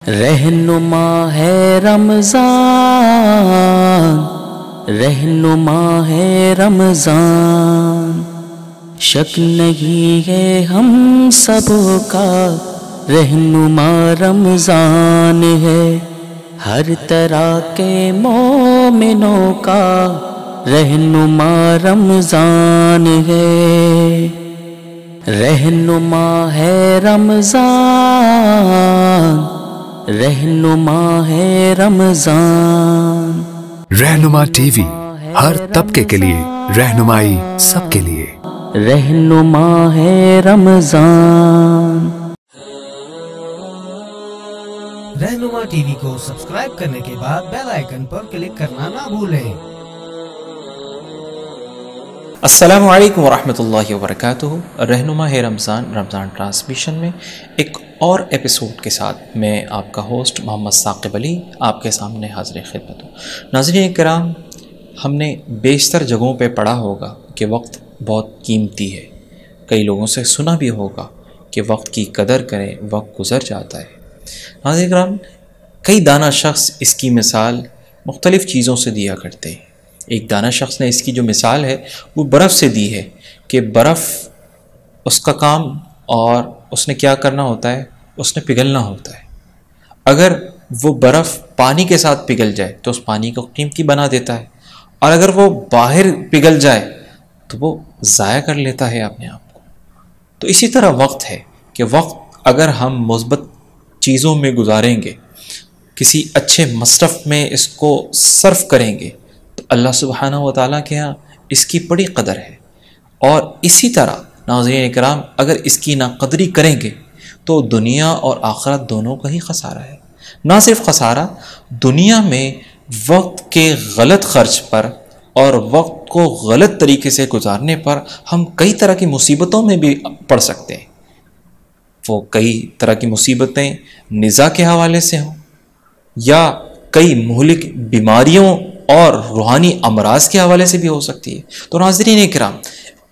رہنما ہے رمضان، رہنما ہے رمضان، شک نہیں ہے ہم سب کا رہنما رمضان ہے، ہر طرح کے مومنوں کا رہنما رمضان ہے، رہنما ہے رمضان، رہنما ہے رمضان۔ رہنما ٹی وی، ہر طبقے کے لیے رہنمائی، سب کے لیے رہنما ہے رمضان۔ رہنما ٹی وی کو سبسکرائب کرنے کے بعد بیل آئیکن پر کلک کرنا نہ بھولیں۔ السلام علیکم ورحمۃ اللہ وبرکاتہ۔ رہنما ہے رمضان ٹرانسمیشن میں ایک اور ایپیسوڈ کے ساتھ میں آپ کا ہوسٹ محمد ثاقب علی آپ کے سامنے حاضر خدمت ہوں۔ ناظرین کرام، ہم نے بیشتر جگہوں پہ پڑھا ہوگا کہ وقت بہت قیمتی ہے، کئی لوگوں سے سنا بھی ہوگا کہ وقت کی قدر کریں، وقت گزر جاتا ہے۔ ناظرین کرام، کئی دانا شخص اس کی مثال مختلف چیزوں سے دیا کرتے ہیں۔ ایک دانا شخص نے اس کی جو مثال ہے وہ برف سے دی ہے کہ برف اس کا کام اور اس نے کیا کرنا ہوتا ہے، اس نے پگھلنا ہوتا ہے۔ اگر وہ برف پانی کے ساتھ پگھل جائے تو اس پانی کو قیمتی بنا دیتا ہے، اور اگر وہ باہر پگھل جائے تو وہ ضائع کر لیتا ہے اپنے آپ کو۔ تو اسی طرح وقت ہے کہ وقت اگر ہم مثبت چیزوں میں گزاریں گے، کسی اچھے مصرف میں اس کو صرف کریں گے تو اللہ سبحانہ و تعالیٰ کے ہاں اس کی بڑی قدر ہے۔ اور اسی طرح ناظرین اکرام، اگر اس کی ناقدری کریں گے تو دنیا اور آخرت دونوں کا ہی خسارہ ہے۔ نہ صرف خسارہ، دنیا میں وقت کے غلط خرچ پر اور وقت کو غلط طریقے سے گزارنے پر ہم کئی طرح کی مصیبتوں میں بھی پڑ سکتے ہیں۔ وہ کئی طرح کی مصیبتیں نزاع کے حوالے سے ہوں، یا کئی مہلک بیماریوں اور روحانی امراض کے حوالے سے بھی ہو سکتی ہے۔ تو ناظرین کرام،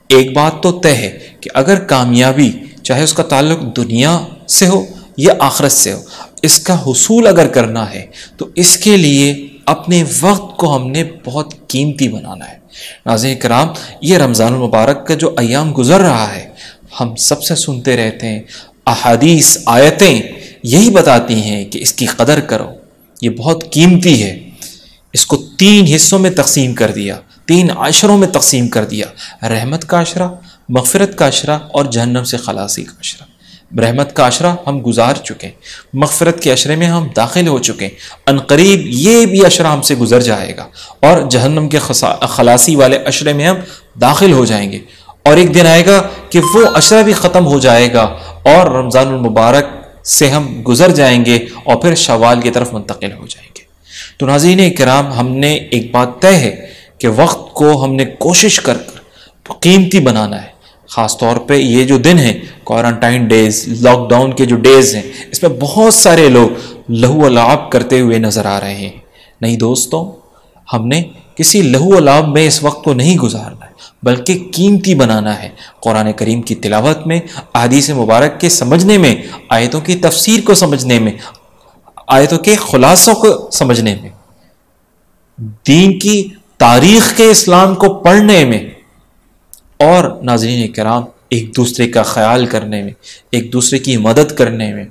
ایک بات تو طے ہے کہ اگر کامیابی چاہے اس کا تعلق دنیا سے ہو یا آخرت سے ہو، اس کا حصول اگر کرنا ہے تو اس کے لیے اپنے وقت کو ہم نے بہت قیمتی بنانا ہے۔ ناظرین کرام، یہ رمضان المبارک کا جو ایام گزر رہا ہے، ہم سب سے سنتے رہتے ہیں، احادیث آیتیں یہی بتاتی ہیں کہ اس کی قدر کرو، یہ بہت قیمتی ہے۔ اس کو 3 حصوں میں تقسیم کر دیا، 3 عشروں میں تقسیم کر دیا: رحمت کا عشرہ، مغفرت کا عشرہ اور جہنم سے خلاصی کا عشرہ۔ رحمت کا عشرہ ہم گزار چکے ہیں، مغفرت کے عشرے میں ہم داخل ہو چکے ہیں، عنقریب یہ بھی عشرہ ہم سے گزر جائے گا، اور جہنم کے خلاصی والے عشرے میں ہم داخل ہو جائیں گے، اور ایک دن آئے گا کہ وہ عشرہ بھی ختم ہو جائے گا اور رمضان المبارک سے ہم گزر جائیں گے اور پھر شوال کی طرف منتقل ہو جائیں گے۔ تو ناظرین کرام، ہم نے ایک بات طے ہے کہ وقت کو ہم نے کوشش کر قیمتی بنانا ہے۔ خاص طور پہ یہ جو دن ہیں، کوارنٹائن ڈیز، لاک ڈاؤن کے جو ڈیز ہیں، اس میں بہت سارے لوگ لہو و لعب کرتے ہوئے نظر آ رہے ہیں۔ نہیں دوستوں، ہم نے کسی لہو و لعب میں اس وقت کو نہیں گزارنا ہے، بلکہ قیمتی بنانا ہے۔ قرآن کریم کی تلاوت میں، احادیث مبارک کے سمجھنے میں، آیتوں کی تفسیر کو سمجھنے میں، آیتوں کے خلاصوں کو سمجھنے میں، دین کی تاریخ کے اسلام کو پڑھنے میں، اور ناظرین کرام ایک دوسرے کا خیال کرنے میں، ایک دوسرے کی مدد کرنے میں۔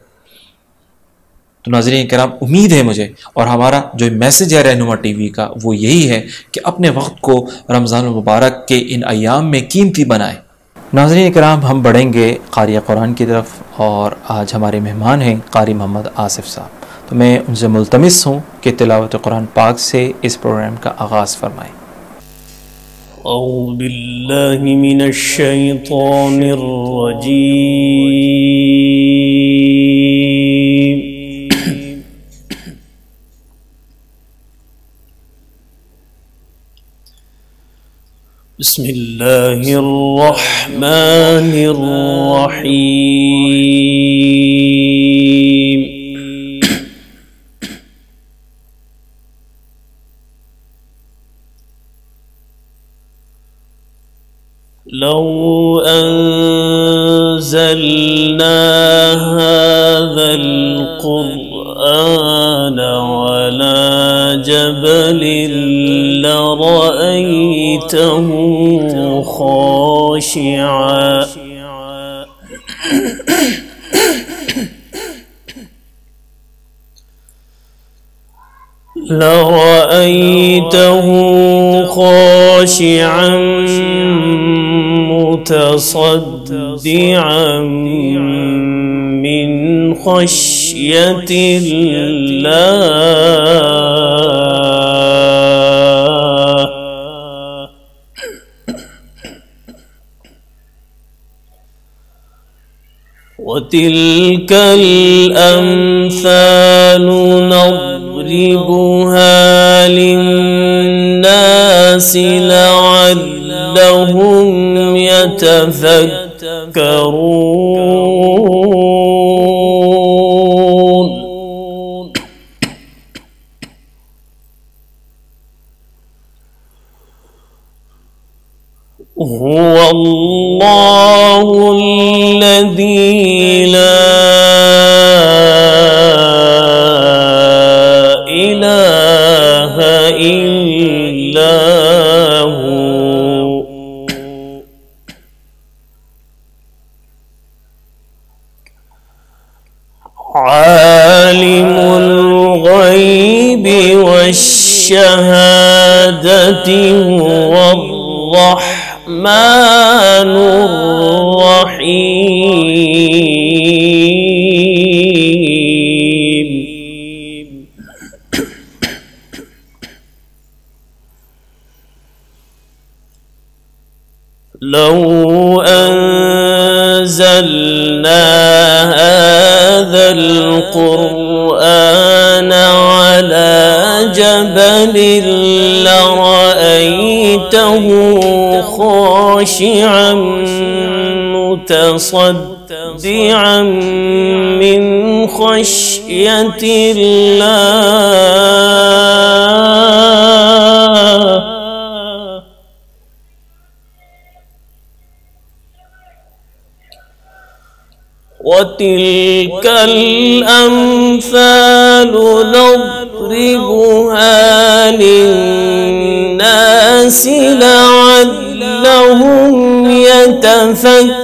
تو ناظرین کرام، امید ہے مجھے، اور ہمارا جو میسج ہے رہنما ٹی وی کا وہ یہی ہے کہ اپنے وقت کو رمضان المبارک کے ان ایام میں قیمتی بنائیں۔ ناظرین کرام، ہم بڑھیں گے قاری قرآن کی طرف، اور آج ہمارے مہمان ہیں قاری محمد آصف صاحب۔ تو میں ان سے ملتمس ہوں کہ تلاوت قرآن پاک سے اس پروگرام کا آغاز فرمائیں۔ اعوذ باللہ من الشیطان الرجیم، بسم اللہ الرحمن الرحیم۔ لو أنزلنا هذا القرآن على جبل لرأيته خاشعا متصدعا من خشية الله وتلك الأمثال نضربها للناس لعلهم يتفكرون هو الله الذي لا إله إلا هو عالم الغيب والشهادة هو الرحمن الرحيم لو أنزلنا هذا القرآن على جبل لرأيته خاشعا متصدعا من خشية الله وتلك الأمثال نضربها للناس لعلهم يتفكرون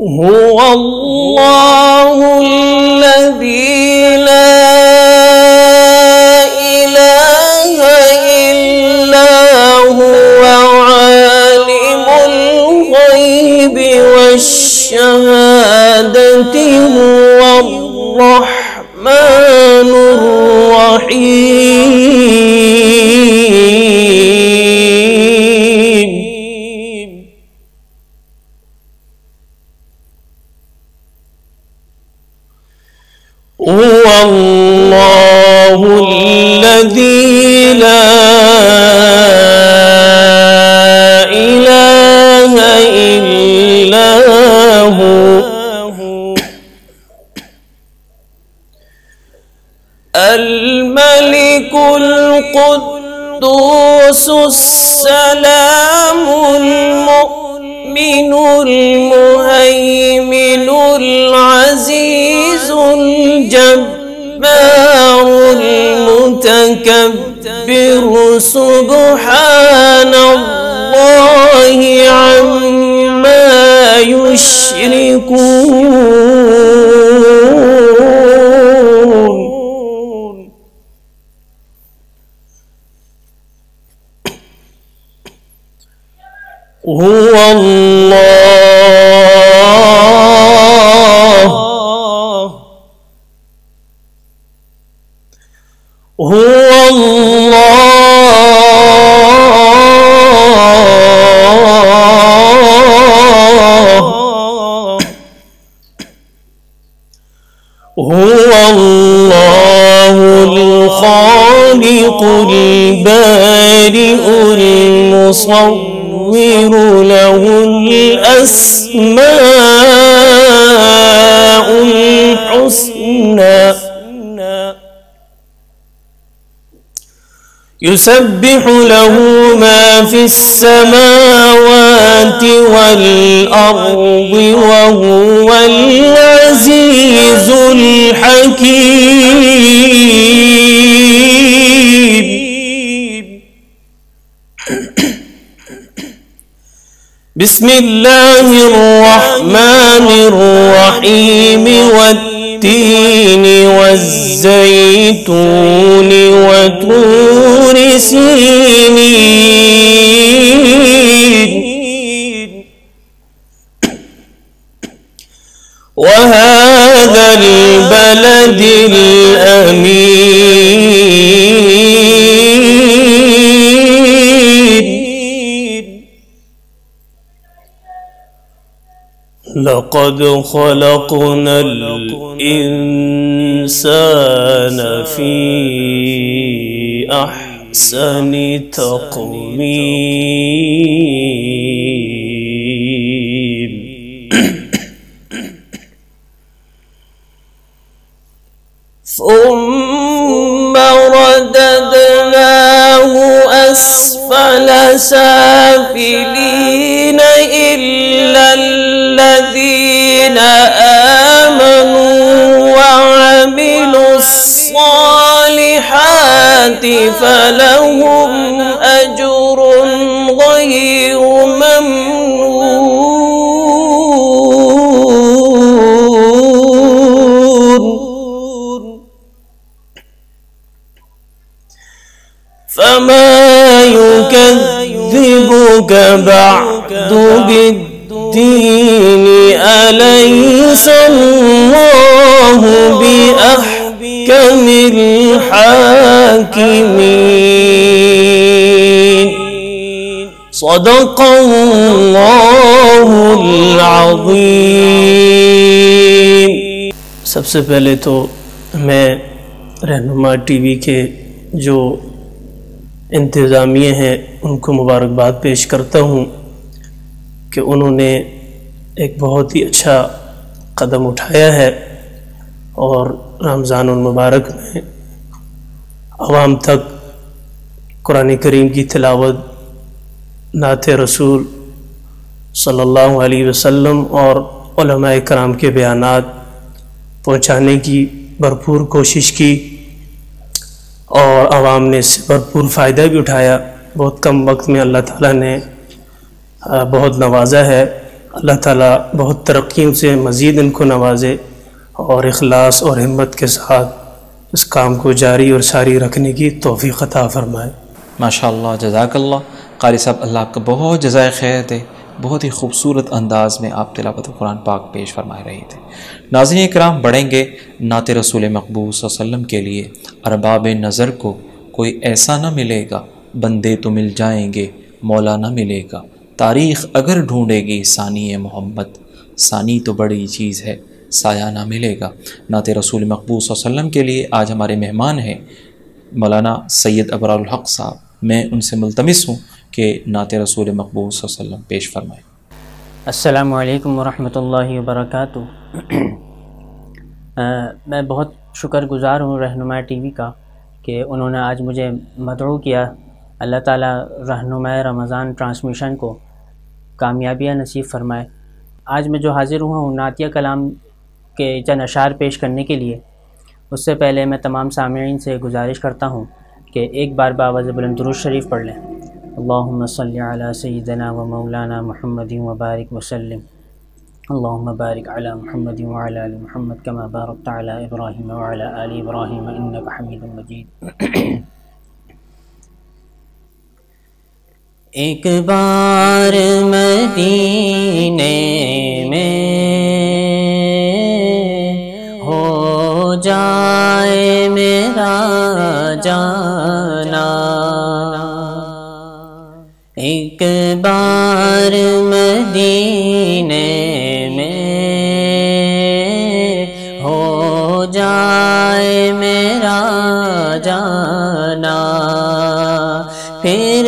هو الله الذي لا إله إلا هو عالم الغيب والشهادة هو الرحمن الرحيم هو الله الذي لا إله إلا هو الملك القدوس السلام المؤمن المهيمن العزيز الجبار المتكبر سبحان الله عما يشركون هو الله هو الله هو الله الخالق البارئ المصور له الأسماء الحسنى يسبح له ما في السماوات والأرض وهو العزيز الحكيم. بسم الله الرحمن الرحيم والتين والزيتون وطور سينين وهذا البلد الأمين. لقد خلقنا الإنسان في أحسن تقويم. ثم رددناه أسفل سافلين إلا الذين آمنوا وعملوا الصالحات فلهم أجر غير ممنون. فما يكذبك بعد بالدين أليس الله بأحكم الحاكمين. صدق الله العظيم. سب سے پہلے تو میں رہنما ٹی وی کے جو انتظامیہ ہیں ان کو مبارکباد پیش کرتا ہوں کہ انہوں نے ایک بہت ہی اچھا قدم اٹھایا ہے اور رمضان المبارک میں عوام تک قرآن کریم کی تلاوت، نعت رسول صلی اللہ علیہ وسلم اور علماء کرام کے بیانات پہنچانے کی بھرپور کوشش کی اور عوام نے اس سے بھرپور فائدہ بھی اٹھایا. بہت کم وقت میں اللہ تعالیٰ نے بہت نوازا ہے. اللہ تعالیٰ بہت ترقیوں سے مزید ان کو نوازے اور اخلاص اور ہمت کے ساتھ اس کام کو جاری اور ساری رکھنے کی توفیق عطا فرمائے. ماشاءاللہ، جزاک اللہ. قاری صاحب، اللہ آپ کا بہت جزائے خیر دے. بہت ہی خوبصورت انداز میں آپ تلاوت قرآن پاک پیش فرما رہے تھے. ناظرین اکرام، بڑھیں گے نعت رسول مقبول صلی اللہ علیہ وسلم کے لیے. ارباب نظر کو کوئی ایسا نہ ملے گا، بندے تو مل جائیں گے، مولا نہ ملے گا. تاریخ اگر ڈھونڈے گی ثانی محمد، ثانی تو بڑی چیز ہے، سایہ نہ ملے گا. نعت رسول مقبول صلی اللہ علیہ وسلم کے لیے آج ہمارے مہمان ہیں مولانا سید ابرار الحق صاحب. میں ان سے ملتمس ہوں کہ نعت رسول مقبول صلی اللہ علیہ وسلم پیش فرمائیں. السلام علیکم ورحمۃ اللہ وبرکاتہ. میں بہت شکر گزار ہوں رہنما ٹی وی کا کہ انہوں نے آج مجھے مدعو کیا. اللہ تعالیٰ رہنما رمضان ٹرانسمیشن کو کامیابیاں نصیب فرمائے. آج میں جو حاضر ہوا ہوں نعتیہ کلام کے چند اشعار پیش کرنے کے لیے. اس سے پہلے میں تمام سامعین سے گزارش کرتا ہوں کہ ایک بار بآواز بلند درود شریف پڑھ لیں. اللہم صلی علی سیدنا و مولانا محمد وبارک وسلم. اللہم بارک علی محمد وعلی آل محمد کما بارکت علی ابراہیم وعلی آل ابراہیم انک حمید مجید. ایک بار مدینے میں ہو جائے میرا جانا، ایک بار مدینے میں ہو جائے میرا جانا، پھر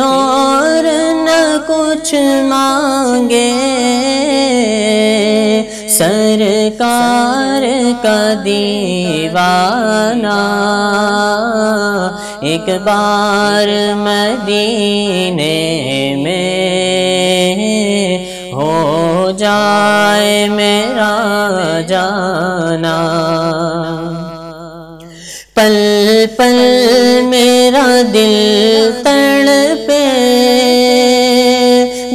اور نہ کچھ مانگے سرکار کا دیوانہ، ایک بار مدینے میں ہو جائے میرا جانا، پل پل میرا دل تڑپے،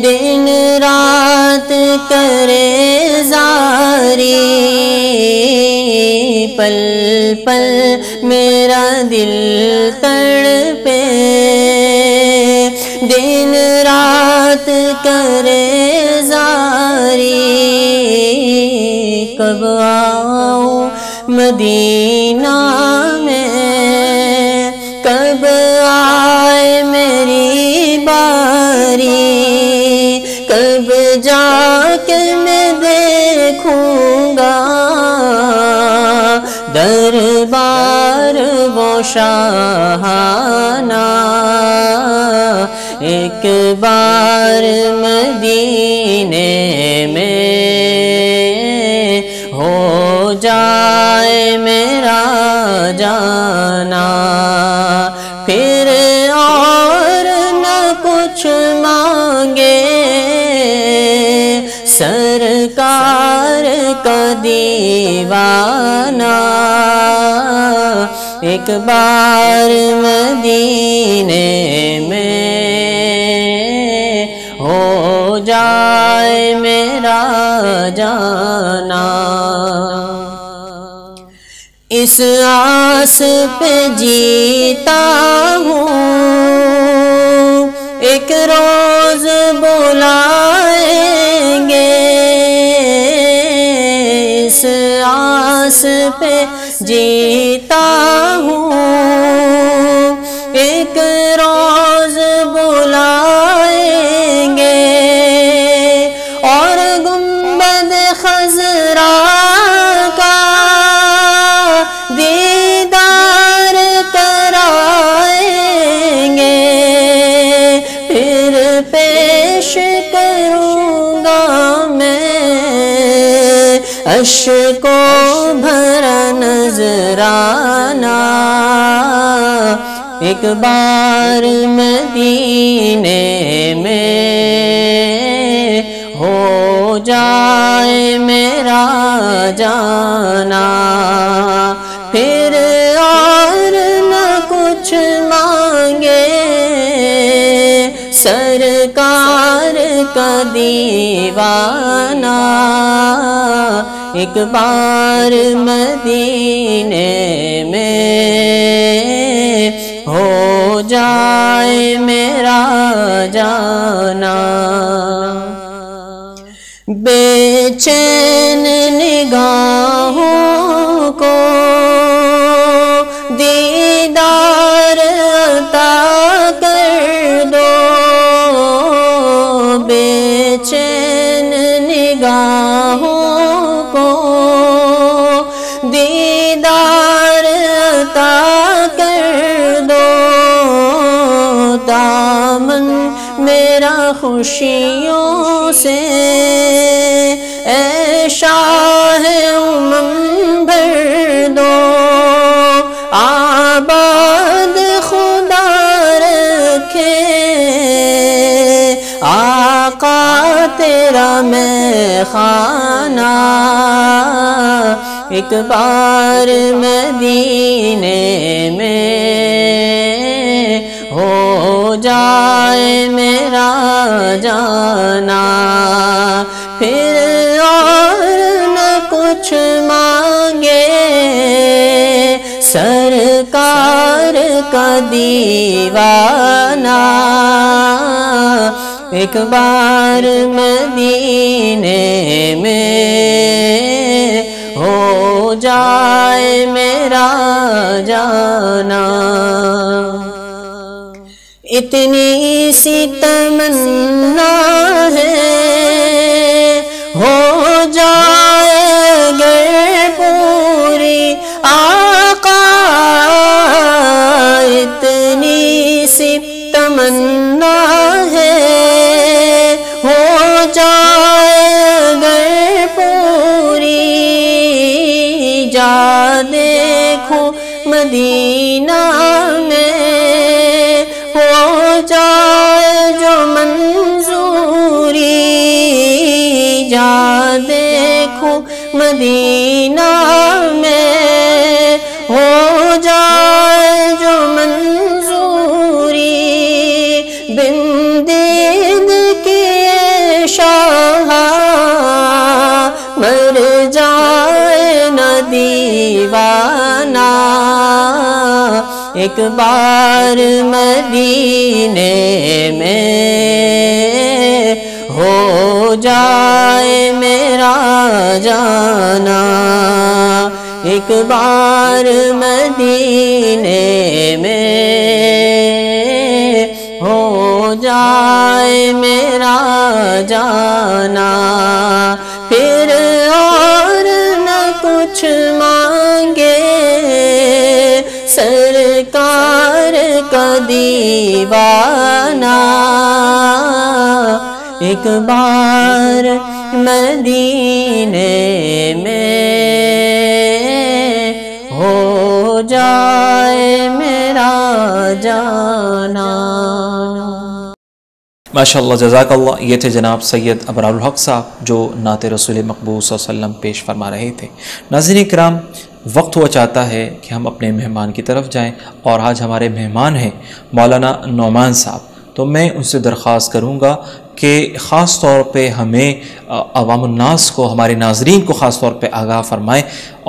دن رات کرے زاری، پل پل میرا دل تڑپے، دن رات کرے زاری، کب آؤں مدینہ میں، کب آئے میری باری، کب جا کے میں دیکھوں گا دربار وہ شاہانہ، ایک بار مدینے میں ہو جائے میرا جانا، پھر اور نہ کچھ مانگے سرکار کا دیوانہ، ایک بار مدینے میں ہو جائے میرا جانا، اس آس پہ جیتا ہوں، ایک روز بلائیں گے، اس آس پہ جیتا ہوں، ایک روز بلائیں گے، اور گنبد خضرا کا دیدار کرائیں گے، پھر پیش کروں گا میں اشکوں بھرا نذرانہ، ایک بار مدینے میں ہو جائے میرا جانا، پھر اور نہ کچھ مانگے سرکار کا دیوانہ، ایک بار مدینے میں ہو جائے میرا جانا، بے چین نگاہوں کو دیدار عطا کر دو، بے چین نگاہوں کو دیدار عطا کر دو، دامن میرا خوشیوں سے اے شاہ امم بھر دو، آباد خدا رکھے آقا تیرا میں خانہ، ایک بار مدینے میں ہو جائے میرا جانا، پھر اور نہ کچھ مانگے سرکار کا دیوانہ، ایک بار مدینے میں ہو جائے میرا جانا، اتنی سی تمنا ہے ہو جائے اگر پوری آقا، اتنی سی تمنا ہے ہو جائے اگر پوری، جا دیکھو مدینہ میں مدینہ میں ہو جائے جو منظوری، بن دید کیے شاہ مر جائے نہ دیوانہ، ایک بار مدینے میں ہو جائے میرا جانا، ایک بار مدینے میں ہو جائے میرا جانا، پھر اور نہ کچھ مانگے سرکار کا دیوانہ، ایک بار مدینے میں ہو جائے میرا جانا۔ ماشاءاللہ، جزاک اللہ۔ یہ تھے جناب سید ابرار الحق صاحب جو نعت رسول مقبول صلی اللہ علیہ وسلم پیش فرما رہے تھے۔ ناظرین کرام، وقت ہوا چاہتا ہے کہ ہم اپنے مہمان کی طرف جائیں، اور آج ہمارے مہمان ہیں مولانا نعمان صاحب۔ تو میں ان سے درخواست کروں گا کہ خاص طور پہ ہمیں عوام الناس کو، ہمارے ناظرین کو خاص طور پہ آگاہ فرمائیں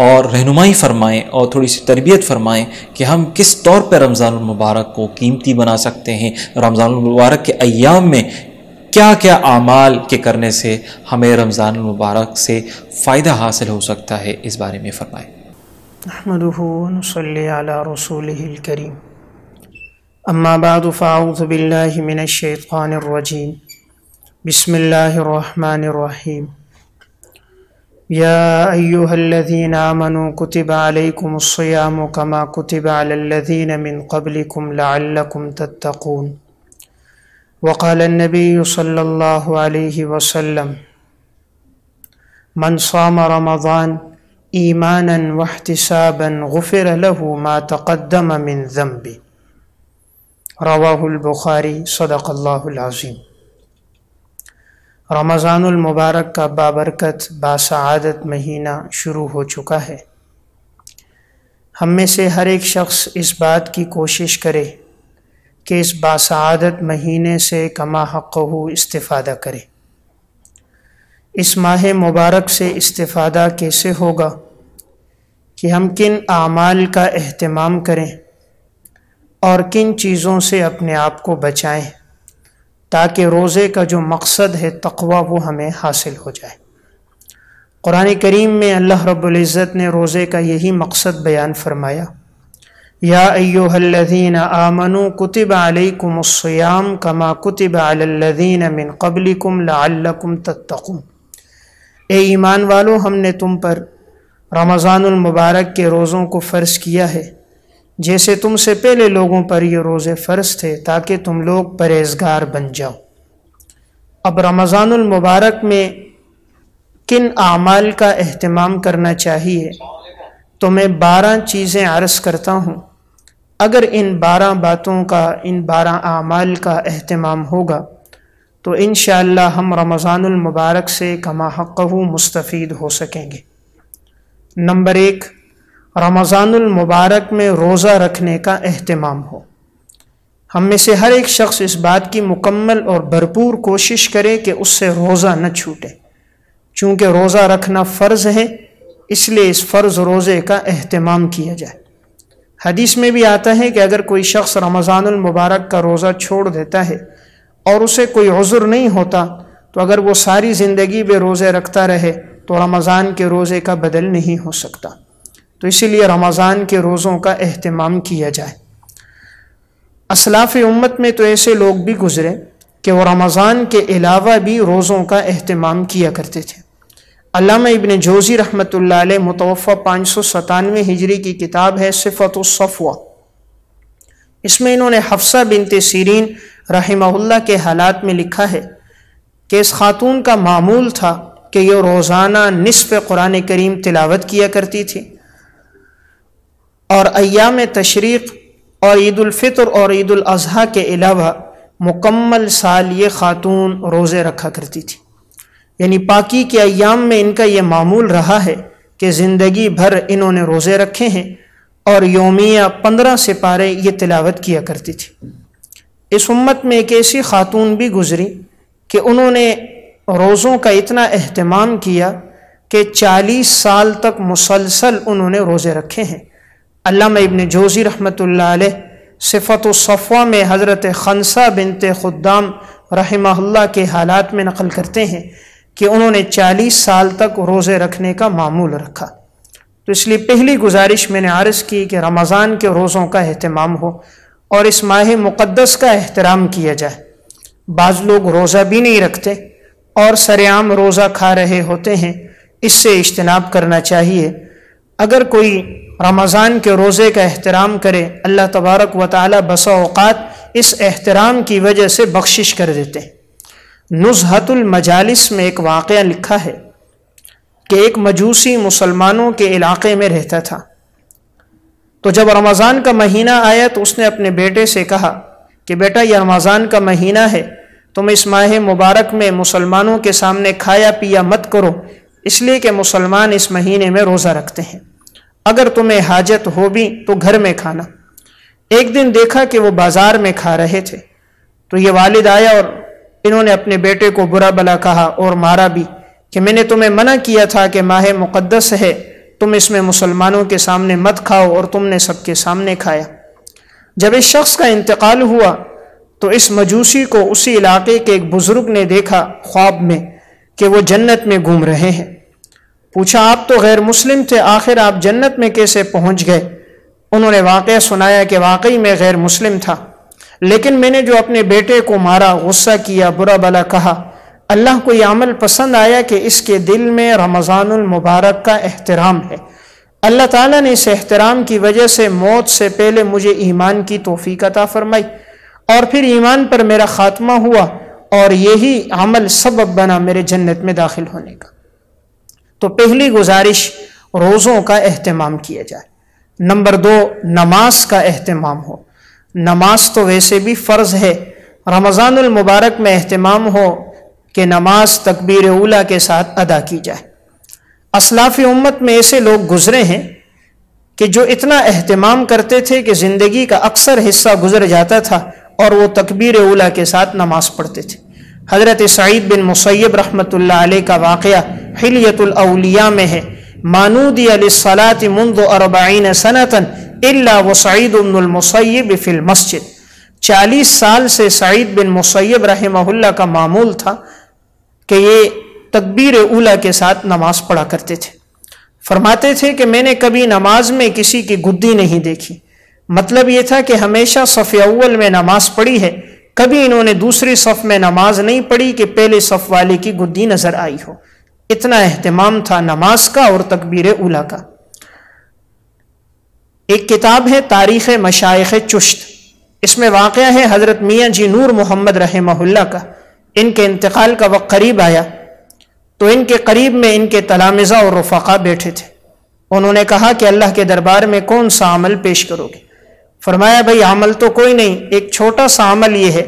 اور رہنمائی فرمائیں اور تھوڑی سی تربیت فرمائیں کہ ہم کس طور پہ رمضان المبارک کو قیمتی بنا سکتے ہیں، رمضان المبارک کے ایام میں کیا کیا اعمال کے کرنے سے ہمیں رمضان المبارک سے فائدہ حاصل ہو سکتا ہے، اس بارے میں فرمائیں۔ نحمدہ ونصلی علی رسولہ الکریم، اما بعد فاعوذ باللہ من الشیطان الرجیم، بسم اللہ الرحمن الرحیم، یا ایہا الذین آمنوا کتب علیکم الصیام کما کتب علی الذین من قبلکم لعلکم تتقون، وقال النبی صلی اللہ علیہ وسلم، من صام رمضان ایمانا واحتسابا غفر له ما تقدم من ذنبه، رواہ البخاری، صدق اللہ العظیم۔ رمضان المبارک کا بابرکت باسعادت مہینہ شروع ہو چکا ہے۔ ہم میں سے ہر ایک شخص اس بات کی کوشش کرے کہ اس باسعادت مہینے سے کما حقہ استفادہ کرے۔ اس ماہ مبارک سے استفادہ کیسے ہوگا کہ ہم کن اعمال کا اہتمام کریں اور کن چیزوں سے اپنے آپ کو بچائیں تاکہ روزے کا جو مقصد ہے تقویٰ وہ ہمیں حاصل ہو جائے۔ قرآن کریم میں اللہ رب العزت نے روزے کا یہی مقصد بیان فرمایا، یا ایہا الذین آمنوا کتب علیکم الصیام کما کتب علی الذین من قبلکم لعلکم تتقون، اے ایمان والو، ہم نے تم پر رمضان المبارک کے روزوں کو فرض کیا ہے جیسے تم سے پہلے لوگوں پر یہ روزے فرض تھے تاکہ تم لوگ پرہیزگار بن جاؤ۔ اب رمضان المبارک میں کن اعمال کا اہتمام کرنا چاہیے تو میں 12 چیزیں عرض کرتا ہوں۔ اگر ان 12 باتوں کا، ان 12 اعمال کا اہتمام ہوگا تو انشاءاللہ ہم رمضان المبارک سے کما حقہ مستفید ہو سکیں گے۔ نمبر 1، رمضان المبارک میں روزہ رکھنے کا اہتمام ہو۔ ہم میں سے ہر ایک شخص اس بات کی مکمل اور بھرپور کوشش کرے کہ اس سے روزہ نہ چھوٹے، چونکہ روزہ رکھنا فرض ہے، اس لیے اس فرض روزے کا اہتمام کیا جائے۔ حدیث میں بھی آتا ہے کہ اگر کوئی شخص رمضان المبارک کا روزہ چھوڑ دیتا ہے اور اسے کوئی عذر نہیں ہوتا تو اگر وہ ساری زندگی میں روزے رکھتا رہے تو رمضان کے روزے کا بدل نہیں ہو سکتا۔ تو اسی لیے رمضان کے روزوں کا اہتمام کیا جائے۔ اسلاف امت میں تو ایسے لوگ بھی گزرے کہ وہ رمضان کے علاوہ بھی روزوں کا اہتمام کیا کرتے تھے۔ علامہ ابن جوزی رحمۃ اللہ علیہ متوفہ 597 ہجری کی کتاب ہے صفۃ الصفوہ، اس میں انہوں نے حفصہ بنت سیرین رحمہ اللہ کے حالات میں لکھا ہے کہ اس خاتون کا معمول تھا کہ یہ روزانہ نصف قرآن کریم تلاوت کیا کرتی تھی، اور ایام تشریق اور عید الفطر اور عید الاضحیٰ کے علاوہ مکمل سال یہ خاتون روزے رکھا کرتی تھی۔ یعنی پاکی کے ایام میں ان کا یہ معمول رہا ہے کہ زندگی بھر انہوں نے روزے رکھے ہیں اور یومیہ 15 سپارے یہ تلاوت کیا کرتی تھی۔ اس امت میں ایک ایسی خاتون بھی گزری کہ انہوں نے روزوں کا اتنا اہتمام کیا کہ 40 سال تک مسلسل انہوں نے روزے رکھے ہیں۔ علامہ ابن جوزی رحمۃ اللہ علیہ صفت الصفوہ میں حضرت خنسہ بنت خدام رحمہ اللہ کے حالات میں نقل کرتے ہیں کہ انہوں نے 40 سال تک روزے رکھنے کا معمول رکھا۔ تو اس لیے پہلی گزارش میں نے عرض کی کہ رمضان کے روزوں کا اہتمام ہو اور اس ماہ مقدس کا احترام کیا جائے۔ بعض لوگ روزہ بھی نہیں رکھتے اور سرعام روزہ کھا رہے ہوتے ہیں، اس سے اجتناب کرنا چاہیے۔ اگر کوئی رمضان کے روزے کا احترام کرے، اللہ تبارک و تعالی بسا اوقات اس احترام کی وجہ سے بخشش کر دیتے ہیں۔ نزہۃ المجالس میں ایک واقعہ لکھا ہے کہ ایک مجوسی مسلمانوں کے علاقے میں رہتا تھا، تو جب رمضان کا مہینہ آیا تو اس نے اپنے بیٹے سے کہا کہ بیٹا یہ رمضان کا مہینہ ہے، تم اس ماہ مبارک میں مسلمانوں کے سامنے کھایا پیا مت کرو، اس لیے کہ مسلمان اس مہینے میں روزہ رکھتے ہیں، اگر تمہیں حاجت ہو بھی تو گھر میں کھانا۔ ایک دن دیکھا کہ وہ بازار میں کھا رہے تھے، تو یہ والد آیا اور انہوں نے اپنے بیٹے کو برا بلا کہا اور مارا بھی کہ میں نے تمہیں منع کیا تھا کہ ماہ مقدس ہے، تم اس میں مسلمانوں کے سامنے مت کھاؤ، اور تم نے سب کے سامنے کھایا۔ جب اس شخص کا انتقال ہوا تو اس مجوسی کو اسی علاقے کے ایک بزرگ نے دیکھا خواب میں کہ وہ جنت میں گھوم رہے ہیں۔ پوچھا آپ تو غیر مسلم تھے، آخر آپ جنت میں کیسے پہنچ گئے؟ انہوں نے واقعہ سنایا کہ واقعی میں غیر مسلم تھا، لیکن میں نے جو اپنے بیٹے کو مارا، غصہ کیا، برا بلا کہا، اللہ کو یہ عمل پسند آیا کہ اس کے دل میں رمضان المبارک کا احترام ہے۔ اللہ تعالیٰ نے اس احترام کی وجہ سے موت سے پہلے مجھے ایمان کی توفیق عطا فرمائی، اور پھر ایمان پر میرا خاتمہ ہوا، اور یہی عمل سبب بنا میرے جنت میں داخل ہونے کا۔ تو پہلی گزارش روزوں کا اہتمام کیا جائے۔ نمبر 2، نماز کا اہتمام ہو۔ نماز تو ویسے بھی فرض ہے، رمضان المبارک میں اہتمام ہو کہ نماز تکبیر اولیٰ کے ساتھ ادا کی جائے۔ اسلاف امت میں ایسے لوگ گزرے ہیں کہ جو اتنا اہتمام کرتے تھے کہ زندگی کا اکثر حصہ گزر جاتا تھا اور وہ تکبیر اولیٰ کے ساتھ نماز پڑھتے تھے۔ حضرت سعید بن مسیب رحمۃ اللہ علیہ کا واقعہ حلیۃ الاولیاء میں ہے، مانودی للصلاۃ منذ 40 سنۃ الا وسعید بن المسیب فی المسجد۔ 40 سال سے سعید بن مسیب رحمہ اللہ کا معمول تھا کہ یہ تکبیر اولیٰ کے ساتھ نماز پڑھا کرتے تھے۔ فرماتے تھے کہ میں نے کبھی نماز میں کسی کی گدی نہیں دیکھی، مطلب یہ تھا کہ ہمیشہ صف اول میں نماز پڑھی ہے، کبھی انہوں نے دوسری صف میں نماز نہیں پڑھی کہ پہلے صف والے کی گدی نظر آئی ہو۔ اتنا اہتمام تھا نماز کا اور تکبیر اولیٰ کا۔ ایک کتاب ہے تاریخ مشائخ چشت، اس میں واقعہ ہے حضرت میاں جی نور محمد رحمہ اللہ کا۔ ان کے انتقال کا وقت قریب آیا تو ان کے قریب میں ان کے تلامذہ اور رفقا بیٹھے تھے۔ انہوں نے کہا کہ اللہ کے دربار میں کون سا عمل پیش کرو گے؟ فرمایا بھائی عمل تو کوئی نہیں، ایک چھوٹا سا عمل یہ ہے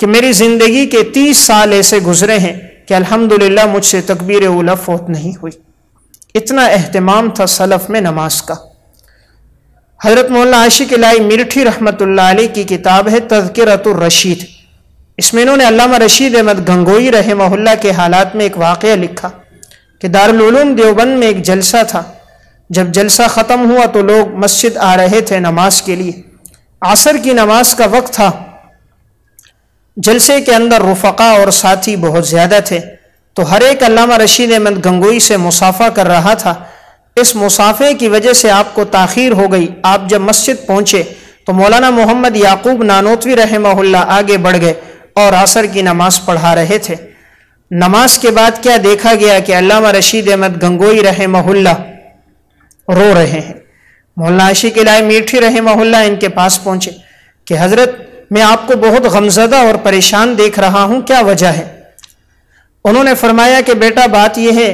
کہ میری زندگی کے 30 سال ایسے گزرے ہیں کہ الحمدللہ مجھ سے تکبیر اولیٰ فوت نہیں ہوئی۔ اتنا اہتمام تھا سلف میں نماز کا۔ حضرت مولانا عاشق الہی میرٹھی رحمۃ اللہ علیہ کی کتاب ہے تذکرۃ الرشید، اس میں انہوں نے علامہ رشید احمد گنگوئی رحمہ اللہ کے حالات میں ایک واقعہ لکھا کہ دارالعلوم دیوبند میں ایک جلسہ تھا۔ جب جلسہ ختم ہوا تو لوگ مسجد آ رہے تھے نماز کے لیے، عصر کی نماز کا وقت تھا۔ جلسے کے اندر رفقا اور ساتھی بہت زیادہ تھے، تو ہر ایک علامہ رشید احمد گنگوئی سے مصافحہ کر رہا تھا۔ اس مصافحے کی وجہ سے آپ کو تاخیر ہو گئی۔ آپ جب مسجد پہنچے تو مولانا محمد یعقوب نانوتوی رحمہ اللہ آگے بڑھ گئے اور عصر کی نماز پڑھا رہے تھے۔ نماز کے بعد کیا دیکھا گیا کہ علامہ رشید احمد گنگوئی رحمہ اللہ رو رہے ہیں۔ مولانا عاشق الہی میرٹھی رحمہ اللہ ان کے پاس پہنچے کہ حضرت میں آپ کو بہت غمزدہ اور پریشان دیکھ رہا ہوں، کیا وجہ ہے؟ انہوں نے فرمایا کہ بیٹا بات یہ ہے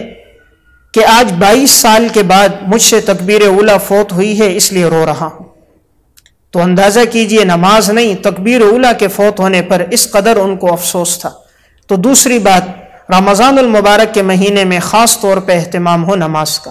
کہ آج 22 سال کے بعد مجھ سے تکبیر اولیٰ فوت ہوئی ہے، اس لیے رو رہا ہوں۔ تو اندازہ کیجئے نماز نہیں، تکبیر اولیٰ کے فوت ہونے پر اس قدر ان کو افسوس تھا۔ تو دوسری بات، رمضان المبارک کے مہینے میں خاص طور پہ اہتمام ہو نماز کا۔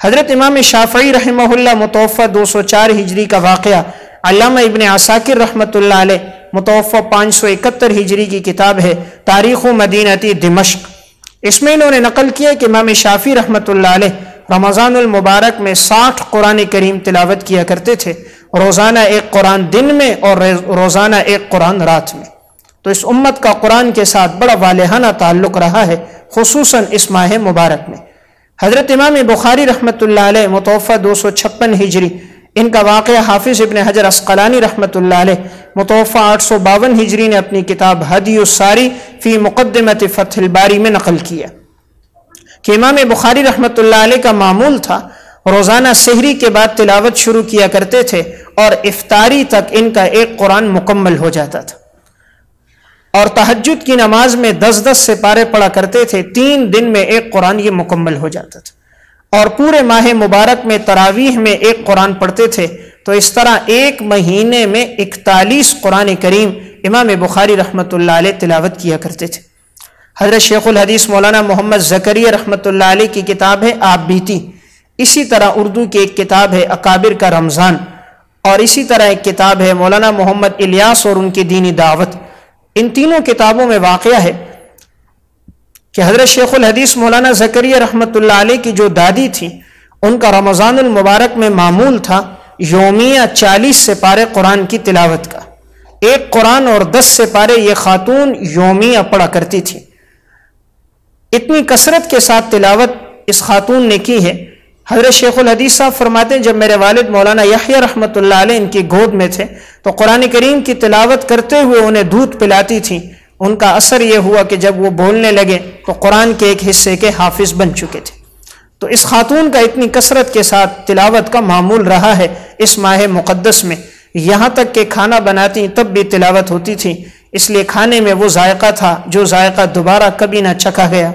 حضرت امام شافعی رحمہ متوفہ 204 ہجری کا واقعہ علامہ ابن عساکر رحمۃ اللہ علیہ متوفہ 571 ہجری کی کتاب ہے تاریخ مدینتی دمشق، اس میں انہوں نے نقل کیا کہ امام شافعی رحمۃ اللہ علیہ رمضان المبارک میں 60 قرآن کریم تلاوت کیا کرتے تھے، روزانہ ایک قرآن دن میں اور روزانہ ایک قرآن رات میں۔ تو اس امت کا قرآن کے ساتھ بڑا والہانہ تعلق رہا ہے، خصوصاً اس ماہ مبارک میں۔ حضرت امام بخاری رحمۃ اللہ علیہ متوفہ 256 ہجری، ان کا واقعہ حافظ ابن حجر عسقلانی رحمۃ اللہ علیہ متوفہ 852 ہجری نے اپنی کتاب ہدی الساری فی مقدمۃ فتح الباری میں نقل کیا کہ امام بخاری رحمۃ اللہ علیہ کا معمول تھا روزانہ سحری کے بعد تلاوت شروع کیا کرتے تھے اور افطاری تک ان کا ایک قرآن مکمل ہو جاتا تھا، اور تہجد کی نماز میں 10 سپارے پڑھا کرتے تھے، 3 دن میں ایک قرآن یہ مکمل ہو جاتا تھا، اور پورے ماہ مبارک میں تراویح میں ایک قرآن پڑھتے تھے۔ تو اس طرح ایک مہینے میں 41 قرآن کریم امام بخاری رحمۃ اللہ علیہ تلاوت کیا کرتے تھے۔ حضرت شیخ الحدیث مولانا محمد زکریا رحمۃ اللہ علیہ کی کتاب ہے آپ بیتی، اسی طرح اردو کی ایک کتاب ہے اکابر کا رمضان، اور اسی طرح ایک کتاب ہے مولانا محمد الیاس اور ان کی دینی دعوت۔ ان تینوں کتابوں میں واقعہ ہے کہ حضرت شیخ الحدیث مولانا زکریا رحمۃ اللہ علیہ کی جو دادی تھی، ان کا رمضان المبارک میں معمول تھا یومیہ 40 سپارے قرآن کی تلاوت کا، ایک قرآن اور 10 سپارے یہ خاتون یومیہ پڑھا کرتی تھی۔ اتنی کثرت کے ساتھ تلاوت اس خاتون نے کی ہے، حضرت شیخ الحدیث صاحب فرماتے ہیں جب میرے والد مولانا یحییٰ رحمۃ اللہ علیہ ان کی گود میں تھے تو قرآن کریم کی تلاوت کرتے ہوئے انہیں دودھ پلاتی تھی، ان کا اثر یہ ہوا کہ جب وہ بولنے لگے تو قرآن کے ایک حصے کے حافظ بن چکے تھے۔ تو اس خاتون کا اتنی کثرت کے ساتھ تلاوت کا معمول رہا ہے اس ماہ مقدس میں، یہاں تک کہ کھانا بناتی تب بھی تلاوت ہوتی تھی، اس لیے کھانے میں وہ ذائقہ تھا جو ذائقہ دوبارہ کبھی نہ چکھا گیا۔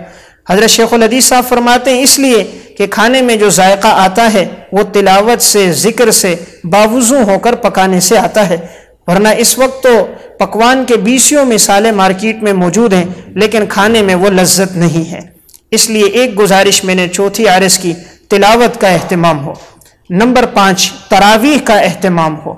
حضرت شیخ الحدیث صاحب فرماتے ہیں اس لیے کہ کھانے میں جو ذائقہ آتا ہے وہ تلاوت سے، ذکر سے، باوضو ہو کر پکانے سے آتا ہے، ورنہ اس وقت تو پکوان کے 20 مثالیں مارکیٹ میں موجود ہیں لیکن کھانے میں وہ لذت نہیں ہے۔ اس لیے ایک گزارش میں نے چوتھی عرض کی، تلاوت کا اہتمام ہو۔ نمبر 5، تراویح کا اہتمام ہو۔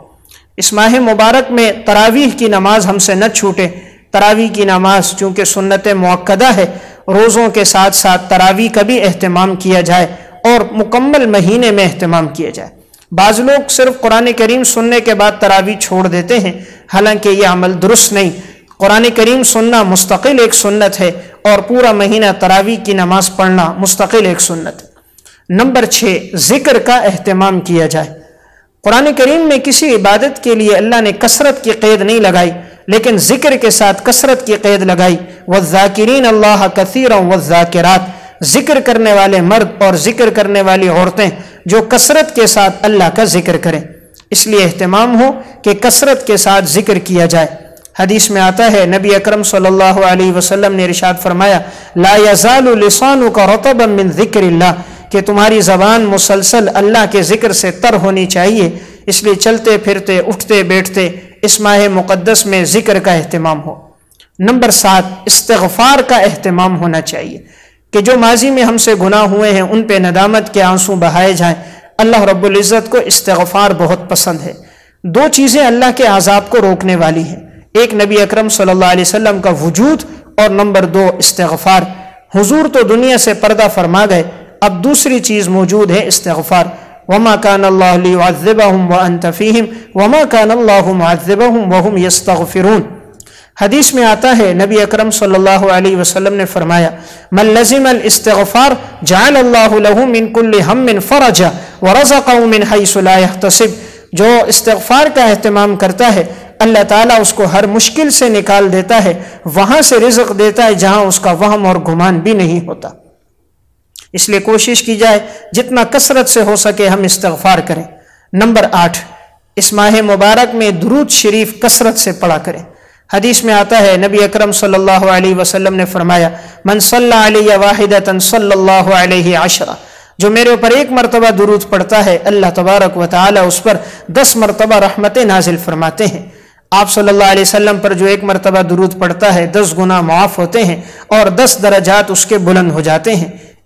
اس ماہ مبارک میں تراویح کی نماز ہم سے نہ چھوٹے۔ تراویح کی نماز چونکہ سنت مؤکدہ ہے، روزوں کے ساتھ ساتھ تراویح کا بھی اہتمام کیا جائے اور مکمل مہینے میں اہتمام کیا جائے۔ بعض لوگ صرف قرآن کریم سننے کے بعد تراویح چھوڑ دیتے ہیں، حالانکہ یہ عمل درست نہیں۔ قرآن کریم سننا مستقل ایک سنت ہے اور پورا مہینہ تراویح کی نماز پڑھنا مستقل ایک سنت ہے۔ نمبر 6، ذکر کا اہتمام کیا جائے۔ قرآن کریم میں کسی عبادت کے لیے اللہ نے کثرت کی قید نہیں لگائی، لیکن ذکر کے ساتھ کثرت کی قید لگائی، وَالذَّاكِرِينَ اللَّهَ كَثِيرًا وَالذَّاكِرَاتِ، ذکر کرنے والے مرد اور ذکر کرنے والی عورتیں جو کثرت کے ساتھ اللہ کا ذکر کریں۔ اس لیے اہتمام ہو کہ کثرت کے ساتھ ذکر کیا جائے۔ حدیث میں آتا ہے نبی اکرم صلی اللہ علیہ وسلم نے ارشاد فرمایا، لا یزال لسانک رطبا من ذکر اللہ، کہ تمہاری زبان مسلسل اللہ کے ذکر سے تر ہونی چاہیے۔ اس لیے چلتے پھرتے، اٹھتے بیٹھتے اس ماہ مقدس میں ذکر کا اہتمام ہو۔ نمبر 7، استغفار کا اہتمام ہونا چاہیے کہ جو ماضی میں ہم سے گناہ ہوئے ہیں ان پہ ندامت کے آنسو بہائے جائیں۔ اللہ رب العزت کو استغفار بہت پسند ہے۔ 2 چیزیں اللہ کے عذاب کو روکنے والی ہیں، ایک نبی اکرم صلی اللہ علیہ وسلم کا وجود، اور نمبر 2 استغفار۔ حضور تو دنیا سے پردہ فرما گئے، اب دوسری چیز موجود ہے استغفار۔ وما كان الله ليعذبهم وانت فيهم وما كان الله معذبهم وهم يستغفرون۔ حدیث میں آتا ہے نبی اکرم صلی اللہ علیہ وسلم نے فرمایا، من لزم الاستغفار جعل الله له من كل هم فرجا ورزقه من حيث لا يحتسب۔ جو استغفار کا اہتمام کرتا ہے اللہ تعالیٰ اس کو ہر مشکل سے نکال دیتا ہے، وہاں سے رزق دیتا ہے جہاں اس کا وہم اور گمان بھی نہیں ہوتا۔ اس لیے کوشش کی جائے جتنا کثرت سے ہو سکے ہم استغفار کریں۔ نمبر 8، اس ماہ مبارک میں درود شریف کثرت سے پڑھا کریں۔ حدیث میں آتا ہے نبی اکرم صلی اللہ علیہ وسلم نے فرمایا، من صلی علیہ واحدۃ صلی اللہ علیہ عشرہ، جو میرے اوپر 1 مرتبہ درود پڑھتا ہے اللہ تبارک و تعالی اس پر 10 مرتبہ رحمتیں نازل فرماتے ہیں۔ آپ صلی اللہ علیہ وسلم پر جو 1 مرتبہ درود پڑھتا ہے 10 گناہ معاف ہوتے ہیں اور 10 درجات اس کے بلند ہو جاتے ہیں۔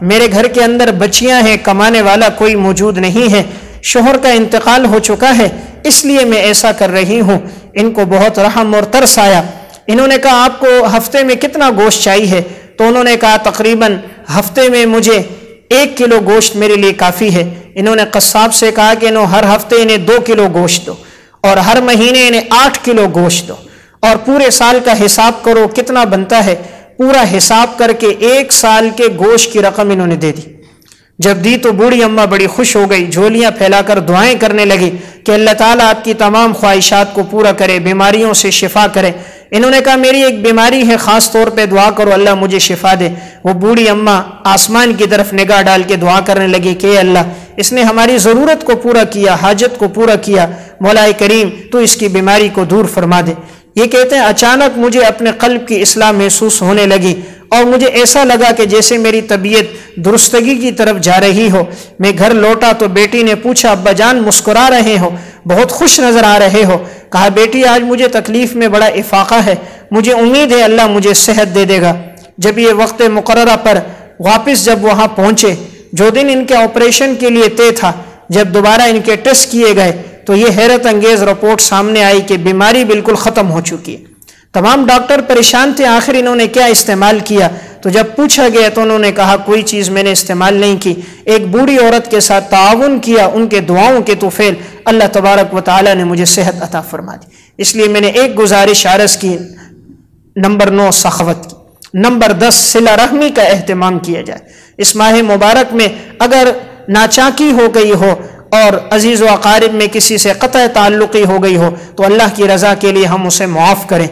میرے گھر کے اندر بچیاں ہیں، کمانے والا کوئی موجود نہیں ہے، شوہر کا انتقال ہو چکا ہے، اس لیے میں ایسا کر رہی ہوں۔ ان کو بہت رحم اور ترس آیا۔ انہوں نے کہا آپ کو ہفتے میں کتنا گوشت چاہیے؟ تو انہوں نے کہا تقریباً ہفتے میں مجھے 1 کلو گوشت میرے لیے کافی ہے۔ انہوں نے قصاب سے کہا کہ ہر ہفتے انہیں 2 کلو گوشت دو اور ہر مہینے انہیں 8 کلو گوشت دو اور پورے سال کا حساب کرو کتنا بنتا ہے۔ پورا حساب کر کے 1 سال کے گوشت کی رقم انہوں نے دے دی۔ جب دی تو بوڑھی اماں بڑی خوش ہو گئی، جھولیاں پھیلا کر دعائیں کرنے لگی کہ اللہ تعالیٰ آپ کی تمام خواہشات کو پورا کرے، بیماریوں سے شفا کرے۔ انہوں نے کہا میری ایک بیماری ہے، خاص طور پہ دعا کرو اللہ مجھے شفا دے۔ وہ بوڑھی اماں آسمان کی طرف نگاہ ڈال کے دعا کرنے لگی کہ اے اللہ، اس نے ہماری ضرورت کو پورا کیا، حاجت کو پورا کیا، مولا کریم تو اس کی بیماری کو دور فرما دے۔ یہ کہتے ہیں اچانک مجھے اپنے قلب کی اصلاح محسوس ہونے لگی اور مجھے ایسا لگا کہ جیسے میری طبیعت درستگی کی طرف جا رہی ہو۔ میں گھر لوٹا تو بیٹی نے پوچھا ابا جان مسکرا رہے ہو، بہت خوش نظر آ رہے ہو۔ کہا بیٹی آج مجھے تکلیف میں بڑا افاقہ ہے، مجھے امید ہے اللہ مجھے صحت دے دے گا۔ جب یہ وقت مقررہ پر واپس جب وہاں پہنچے، جو دن ان کے آپریشن کے لیے طے تھا، جب دوبارہ ان کے ٹیسٹ کیے گئے تو یہ حیرت انگیز رپورٹ سامنے آئی کہ بیماری بالکل ختم ہو چکی ہے۔ تمام ڈاکٹر پریشان تھے آخر انہوں نے کیا استعمال کیا، تو جب پوچھا گیا تو انہوں نے کہا کوئی چیز میں نے استعمال نہیں کی، ایک بوڑھی عورت کے ساتھ تعاون کیا، ان کے دعاؤں کے طفیل اللہ تبارک و تعالی نے مجھے صحت عطا فرما دی۔ اس لیے میں نے ایک گزارش عرض کی، نمبر 9 سخاوت کی، نمبر 10 صلہ رحمی کا اہتمام کیا جائے۔ اس ماہ مبارک میں اگر ناچاکی ہو گئی ہو اور عزیز و اقارب میں کسی سے قطع تعلقی ہو گئی ہو تو اللہ کی رضا کے لیے ہم اسے معاف کریں۔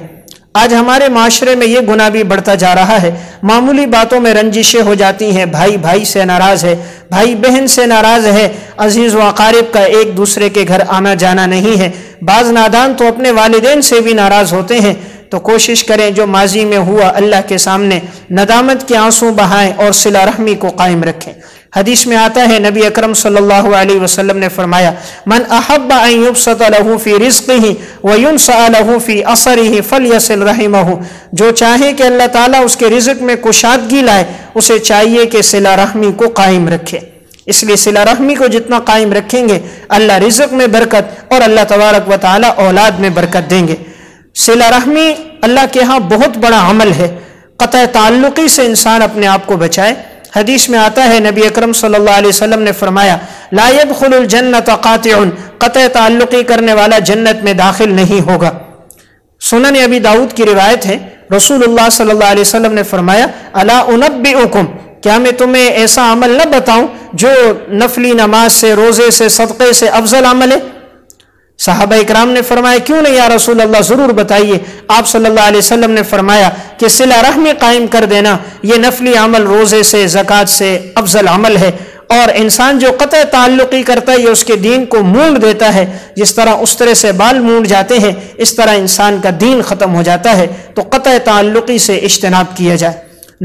آج ہمارے معاشرے میں یہ گناہ بھی بڑھتا جا رہا ہے، معمولی باتوں میں رنجشیں ہو جاتی ہیں، بھائی بھائی سے ناراض ہے، بھائی بہن سے ناراض ہے، عزیز و اقارب کا ایک دوسرے کے گھر آنا جانا نہیں ہے، بعض نادان تو اپنے والدین سے بھی ناراض ہوتے ہیں۔ تو کوشش کریں جو ماضی میں ہوا اللہ کے سامنے ندامت کے آنسو بہائیں اور صلہ رحمی کو قائم رکھیں۔ حدیث میں آتا ہے نبی اکرم صلی اللہ علیہ وسلم نے فرمایا من احب ان یبسط له فی رزقه وینسأ له فی اثره فلیصل رحمه، جو چاہے کہ اللہ تعالیٰ اس کے رزق میں کشادگی لائے اسے چاہیے کہ صلہ رحمی کو قائم رکھے۔ اس لیے صلہ رحمی کو جتنا قائم رکھیں گے اللہ رزق میں برکت اور اللہ تبارک و تعالیٰ اولاد میں برکت دیں گے۔ صلہ رحمی اللہ کے ہاں بہت بڑا عمل ہے، قطع تعلقی سے انسان اپنے آپ کو بچائے۔ حدیث میں آتا ہے نبی اکرم صلی اللہ علیہ وسلم نے فرمایا لا يدخل الجنت قاطع، قطع تعلقی کرنے والا جنت میں داخل نہیں ہوگا۔ سنن ابی داؤد کی روایت ہے رسول اللہ صلی اللہ علیہ وسلم نے فرمایا الا انبئکم، کیا میں تمہیں ایسا عمل نہ بتاؤں جو نفلی نماز سے، روزے سے، صدقے سے افضل عمل ہے؟ صحابہ اکرام نے فرمایا کیوں نہیں یا رسول اللہ، ضرور بتائیے۔ آپ صلی اللہ علیہ وسلم نے فرمایا کہ صلہ رحمی قائم کر دینا یہ نفلی عمل روزے سے، زکوٰۃ سے افضل عمل ہے، اور انسان جو قطع تعلقی کرتا ہے یہ اس کے دین کو مونڈ دیتا ہے، جس طرح استرے سے بال مونڈ جاتے ہیں اس طرح انسان کا دین ختم ہو جاتا ہے۔ تو قطع تعلقی سے اجتناب کیا جائے۔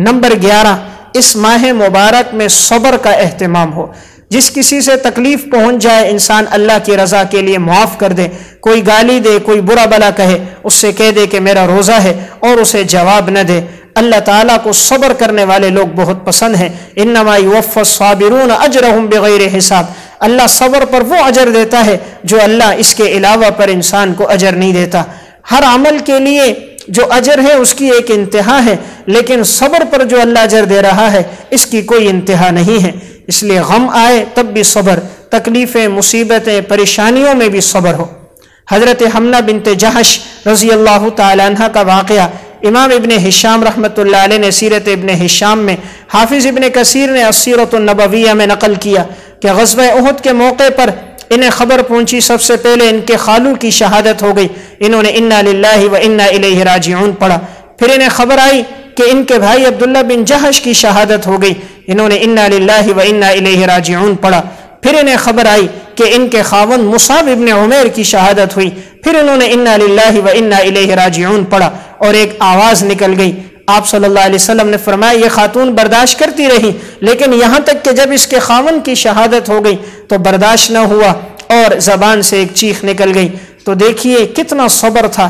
نمبر 11 اس ماہ مبارک میں صبر کا اہتمام ہو۔ جس کسی سے تکلیف پہنچ جائے انسان اللہ کی رضا کے لیے معاف کر دے، کوئی گالی دے، کوئی برا بلا کہے، اس سے کہہ دے کہ میرا روزہ ہے اور اسے جواب نہ دے۔ اللہ تعالیٰ کو صبر کرنے والے لوگ بہت پسند ہیں۔ انما یوفی الصابرون اجرہم بغیر حساب، اللہ صبر پر وہ اجر دیتا ہے جو اللہ اس کے علاوہ پر انسان کو اجر نہیں دیتا۔ ہر عمل کے لیے جو اجر ہے اس کی ایک انتہا ہے، لیکن صبر پر جو اللہ اجر دے رہا ہے اس کی کوئی انتہا نہیں ہے۔ اس لیے غم آئے تب بھی صبر، تکلیفیں، مصیبتیں، پریشانیوں میں بھی صبر ہو۔ حضرت حمنہ بنت جہش رضی اللہ تعالی عنہ کا واقعہ امام ابن ہشام رحمۃ اللہ علیہ نے سیرت ابن ہشام میں، حافظ ابن کثیر نے السیرۃ النبویہ میں نقل کیا کہ غزوہ احد کے موقع پر انہیں خبر پہنچی، سب سے پہلے ان کے خالو کی شہادت ہو گئی، انہوں نے انا للہ و انا الیہ راجعون پڑھا۔ پھر انہیں خبر آئی کہ ان کے بھائی عبداللہ بن جہش کی شہادت ہو گئی، انہوں نے انا للہ و انا الیہ راجعون پڑھا۔ پھر انہیں خبر آئی کہ ان کے خاوند مصعب ابن عمیر کی شہادت ہوئی، پھر انہوں نے انا للہ و انا الیہ راجعون پڑھا، اور ایک آواز نکل گئی۔ آپ صلی اللہ علیہ وسلم نے فرمایا یہ خاتون برداشت کرتی رہی، لیکن یہاں تک کہ جب اس کے خاوند کی شہادت ہو گئی تو برداشت نہ ہوا اور زبان سے ایک چیخ نکل گئی۔ تو دیکھیے کتنا صبر تھا،